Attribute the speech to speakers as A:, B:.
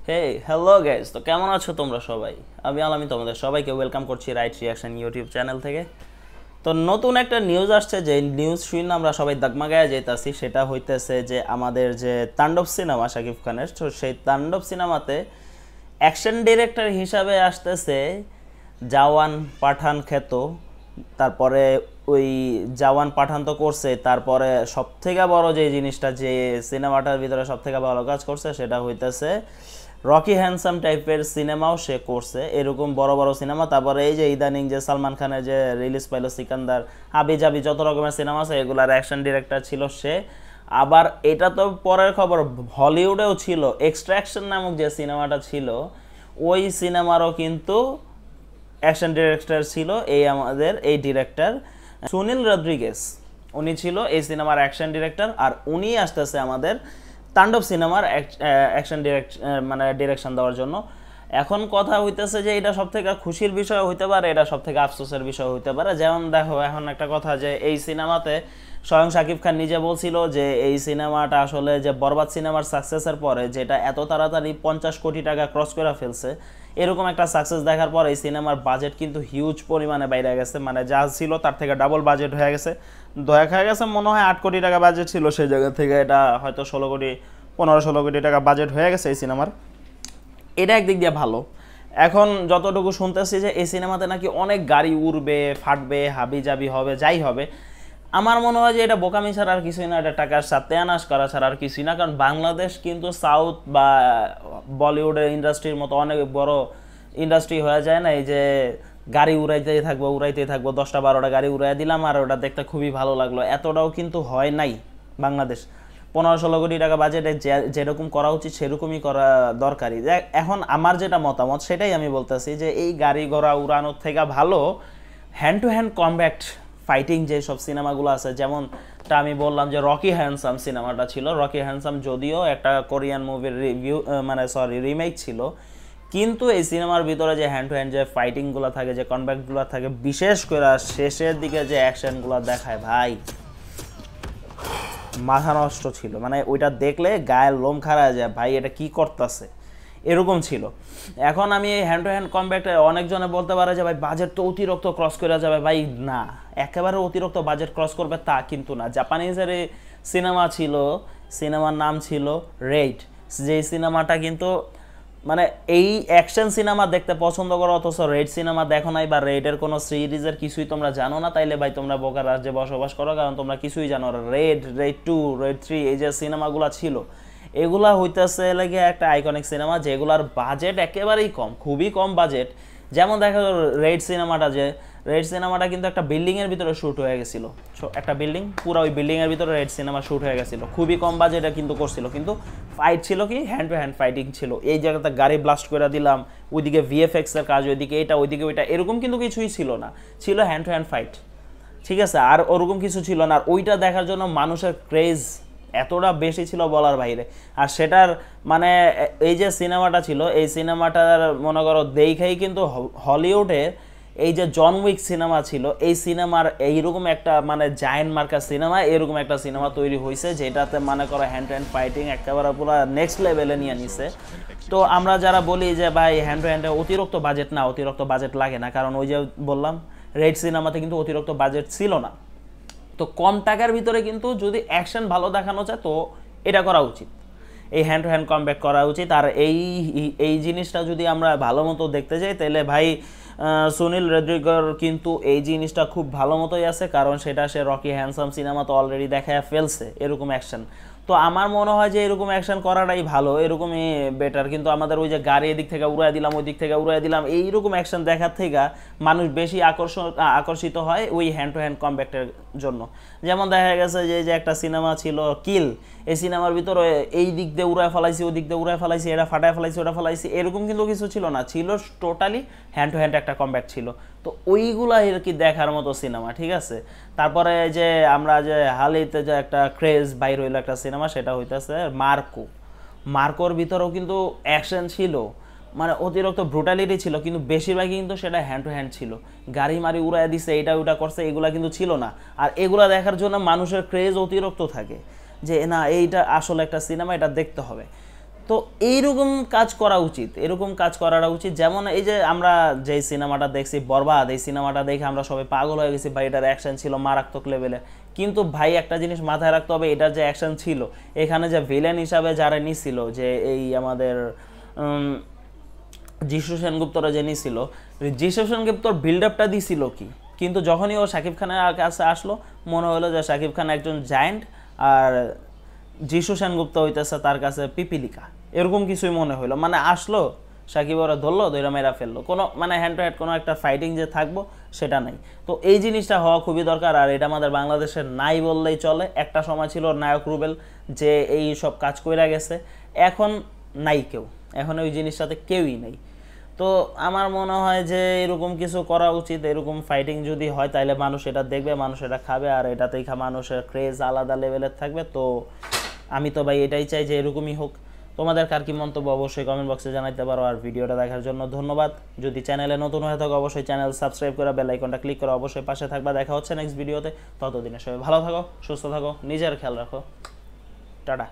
A: হে hello guys, তো কেমন আছো তোমরা সবাই? আমি তোমাদের সবাইকে ওয়েলকাম করছি রাইট রিয়াকশন ইউটিউব চ্যানেল থেকে। তো নতুন একটা নিউজ আসছে, যে নিউজ শুনে আমরা সবাই দাগমাগায় যাইতাছি। সেটা হইতেছে যে আমাদের যে তাণ্ডব সিনেমা শাকিব খানের, তো সেই তাণ্ডব সিনেমাতে অ্যাকশন ডিরেক্টর হিসাবে আসতেছে জাওয়ান পাঠান খ্যাত। তারপরে ওই জাওয়ান পাঠান তো করছে, তারপরে সবথেকে বড় যে জিনিসটা, যে সিনেমাটার ভিতরে সবথেকে ভালো কাজ করছে সেটা হইতেছে রকি হ্যান্ডসাম টাইপের সিনেমাও সে করছে, এরকম বড় বড় সিনেমা। তারপরে এই যে ইদানিং যে সালমান খানের যে রিলিজ পাইল সিকান্দার, হাবি জাবি, যত রকমের সিনেমা আছে এগুলার অ্যাকশন ডিরেক্টর ছিল সে। আবার এটা তো পরের খবর, হলিউডেও ছিল এক্সট্রাকশন নামক যে সিনেমাটা ছিল, ওই সিনেমারও কিন্তু অ্যাকশন ডিরেক্টর ছিল এই আমাদের এই ডিরেক্টর সুনীল রদ্রিগেস। উনি ছিল এই সিনেমার অ্যাকশন ডিরেক্টর, আর উনি আসতেছে আমাদের তাণ্ডব সিনেমার অ্যাকশন ডিরেকশন দেওয়ার জন্য। এখন কথা হইতেছে যে এটা সব থেকে খুশির বিষয় হইতে পারে, এটা সব থেকে আফসোসের বিষয় হইতে পারে। যেমন দেখো, এখন একটা কথা, যে এই সিনেমাতে স্বয়ং শাকিব খান নিজে বলছিল যে এই সিনেমাটা আসলে যে বরবাদ সিনেমার সাকসেসের পরে, যেটা এত তাড়াতাড়ি 50 কোটি টাকা ক্রস করে ফেলছে, এরকম একটা সাকসেস দেখার পর এই সিনেমার বাজেট কিন্তু হিউজ পরিমাণে বাইরে গেছে। মানে যা ছিল তার থেকে ডাবল বাজেট হয়ে গেছে। দেখা গেছে মনে হয় 8 কোটি টাকা বাজেট ছিল, সেই জায়গা থেকে এটা হয়তো 16 কোটি, 15-16 কোটি টাকা বাজেট হয়ে গেছে এই সিনেমার। এটা একদিক দিয়ে ভালো। এখন যতটুকু শুনতেছি যে এই সিনেমাতে নাকি অনেক গাড়ি উড়বে, ফাটবে, হাবি জাবি হবে, যাই হবে। আমার মনে হয় যে এটা বোকামি ছাড়া আর কিছুই না, এটা টাকার সাথে করা ছাড়া আর কিছুই না। কারণ বাংলাদেশ কিন্তু সাউথ বা বলিউডের ইন্ডাস্ট্রির মতো অনেক বড় ইন্ডাস্ট্রি হয়ে যায় না, এই যে গাড়ি উড়াইতেই থাকবো 10টা 12টা গাড়ি উড়াই দিলাম আর ওটা দেখতে খুবই ভালো লাগলো, এতটাও কিন্তু হয় নাই বাংলাদেশ। 15-16 কোটি টাকা বাজেটে যেরকম করা উচিত সেরকমই করা দরকারি। এখন আমার যেটা মতামত সেটাই আমি বলতেছি, যে এই গাড়ি ঘোড়া উড়ানোর থেকে ভালো hand to hand combat fighting যে সব সিনেমাগুলো আছে, যেমনটা আমি বললাম যে রকি হ্যান্ডসাম সিনেমাটা ছিল। রকি হ্যান্ডসাম যদিও একটা কোরিয়ান মুভির রিমেক ছিল, কিন্তু এই সিনেমার ভিতরে যে হ্যান্ড টু হ্যান্ড যে ফাইটিংগুলো থাকে, যে কমব্যাটগুলো থাকে, বিশেষ করে শেষের দিকে যে অ্যাকশনগুলো দেখায়, ভাই মাথা নষ্ট ছিল। মানে ওইটা দেখলে গায়ের লোম খাড়া যায়, ভাই এটা কি করতেছে, এরকম ছিল। এখন আমি হ্যান্ড টু হ্যান্ড কমব্যাটে অনেকজনে বলতে পারে যে ভাই বাজেট তো অতিরিক্ত ক্রস করে যাবে। ভাই না, একেবারে অতিরিক্ত বাজেট ক্রস করবে তা কিন্তু না। জাপানিজের সিনেমা ছিল, সিনেমার নাম ছিল রেড। যে সিনেমাটা কিন্তু মানে এই অ্যাকশন সিনেমা দেখতে পছন্দ করো, অথচ রেড সিনেমা দেখো নাই, বা রেডের কোনো সিরিজের কিছুই তোমরা জানো না, তাইলে ভাই তোমরা বোকার রাজ্যে বসবাস করো, কারণ তোমরা কিছুই জানো না। রেড 2, রেড 3 এই যে সিনেমাগুলো ছিল, এগুলা হইতেছে লাগে একটা আইকনিক সিনেমা, যেগুলার বাজেট একেবারেই কম, খুবই কম বাজেট। যেমন দেখো রেড সিনেমাটা কিন্তু একটা বিল্ডিংয়ের ভিতরে শ্যুট হয়ে গেছিলো, একটা বিল্ডিং, পুরো ওই বিল্ডিংয়ের ভিতরে রেড সিনেমা শ্যুট হয়ে গেছিলো, খুবই কম বাজেটে কিন্তু করছিল। কিন্তু ফাইট ছিল কি, হ্যান্ড টু হ্যান্ড ফাইটিং ছিল। এই জায়গাতে গাড়ি ব্লাস্ট করে দিলাম, ওইদিকে ভিএফএক্সের কাজ, ওইদিকে এটা ওইদিকে ওইটা, এরকম কিন্তু কিছুই ছিল না, ছিল হ্যান্ড টু হ্যান্ড ফাইট, ঠিক আছে। আর ওরকম কিছু ছিল না। আর ওইটা দেখার জন্য মানুষের ক্রেজ এতটা বেশি ছিল বলার বাইরে। আর সেটার মানে এই যে সিনেমাটা ছিল, এই সিনেমাটার মনে করো দেখেই কিন্তু হলিউডের এই যে জন উইক সিনেমা ছিল, এই সিনেমার এইরকম একটা মানে জায়েন্ট মার্কা সিনেমা, এরকম একটা সিনেমা তৈরি হয়েছে, যেটাতে মনে করো হ্যান্ড টু হ্যান্ড ফাইটিং একেবারে পুরো নেক্সট লেভেলে নিয়ে নিছে। তো আমরা যারা বলি যে ভাই হ্যান্ড টু হ্যান্ডে অতিরিক্ত বাজেট না, অতিরিক্ত বাজেট লাগে না, কারণ ওই যে বললাম রেড সিনেমাতে কিন্তু অতিরিক্ত বাজেট ছিল না। তো কম টাকার ভিতরে কিন্তু যদি অ্যাকশন ভালো দেখানো যায়, তো এটা করা উচিত, এই হ্যান্ড টু হ্যান্ড কমব্যাক করা উচিত। আর এই জিনিসটা যদি আমরা ভালো মতো দেখতে যাই, তাহলে ভাই সুনীল রদ্রিগর কিন্তু এই জিনিসটা খুব ভালো মতোই আছে, কারণ সেটা সে রকি হ্যান্ডসাম সিনেমা তো অলরেডি দেখায় ফেলছে এরকম অ্যাকশন। তো আমার মনে হয় যে এরকম অ্যাকশন করাটাই ভালো, এরকমই বেটার। কিন্তু আমাদের ওই যে গাড়ি এদিক থেকে উড়াই দিলাম, ওই দিক থেকে উড়াই দিলাম, এইরকম অ্যাকশন দেখার থেকে মানুষ বেশি আকর্ষিত হয় ওই হ্যান্ড টু হ্যান্ড কমব্যাক্টের জন্য। যেমন দেখা গেছে যে একটা সিনেমা ছিল কিল, এই সিনেমার ভিতরে এই দিক দিয়ে উড়ায় ফেলাইছি, ওই দিক দিয়ে উড়ায় ফেলাইছি, এটা ফাটায় ফেলাইছি, ওটা ফেলাইছি, এরকম কিন্তু কিছু ছিল না, ছিল টোটালি হ্যান্ড টু হ্যান্ড একটা কমব্যাক্ট ছিল। তো ওইগুলা আর কি দেখার মতো সিনেমা, ঠিক আছে। তারপরে যে আমরা যে হালিতে যে একটা ক্রেজ বাইর হইলো একটা সিনেমা, সেটা হইতেছে মার্কোর ভিতরেও কিন্তু অ্যাকশন ছিল, মানে অতিরিক্ত ব্রুটালিটি ছিল, কিন্তু বেশিরভাগই কিন্তু সেটা হ্যান্ড টু হ্যান্ড ছিল। গাড়ি মারি উড়াই দিছে, এটা ওইটা করছে, এগুলা কিন্তু ছিল না। আর এগুলা দেখার জন্য মানুষের ক্রেজ অতিরিক্ত থাকে, যে না এইটা আসলে একটা সিনেমা, এটা দেখতে হবে। তো এইরকম কাজ করা উচিত, এরকম কাজ করাটা উচিত। যেমন এই যে আমরা যেই সিনেমাটা দেখছি বরবাদ, এই সিনেমাটা দেখে আমরা সবাই পাগল হয়ে গেছি, ভাই এটার অ্যাকশন ছিল মারাত্মক লেভেলে। কিন্তু ভাই একটা জিনিস মাথায় রাখতে হবে, এটার যে অ্যাকশন ছিল, এখানে যে ভিলেন হিসাবে যারা নিছিল, যে এই আমাদের যিশু সেনগুপ্তরা যে নিছিল, যিশু সেনগুপ্তর বিল্ড আপটা দিছিল কি, কিন্তু যখনই ও শাকিব খানের কাছে আসলো মনে হলো যে শাকিব খান একজন জায়েন্ট আর যিশু সেনগুপ্ত হইতেছে তার কাছে পিপিলিকা, এরকম কিছুই মনে হইলো। মানে আসলো সাকিব ওরা ধরলো, দইরা মেরা ফেললো, কোনো মানে হ্যান্ড টু হ্যান্ড কোনো একটা ফাইটিং যে থাকবো সেটা নাই। তো এই জিনিসটা হওয়া খুবই দরকার, আর এটা আমাদের বাংলাদেশের নাই বললেই চলে। একটা সময় ছিল নায়ক রুবেল যে এই সব কাজ কইরা গেছে, এখন নাই কেউ, এখন ওই জিনিসটাতে কেউই নেই। তো আমার মনে হয় যে এরকম কিছু করা উচিত, এরকম ফাইটিং যদি হয় তাহলে মানুষ এটা দেখবে, মানুষ এটা খাবে, আর এটাতেই মানুষের ক্রেজ আলাদা লেভেলের থাকবে। তো আমি তো ভাই এটাই চাই যে এরকমই হোক। তোমাদের কার কি মন্তব্য অবশ্যই কমেন্ট বক্সে জানাতে পারো। আর ভিডিওটা দেখার জন্য ধন্যবাদ। যদি চ্যানেলে নতুন হয়ে থাকো অবশ্যই চ্যানেল সাবস্ক্রাইব করে বেল আইকনটা ক্লিক করে অবশ্যই পাশে থাকবা। দেখা হচ্ছে নেক্সট ভিডিওতে। ততদিনে সবাই ভালো থাকো, সুস্থ থাকো, নিজের খেয়াল রাখো। টাটা।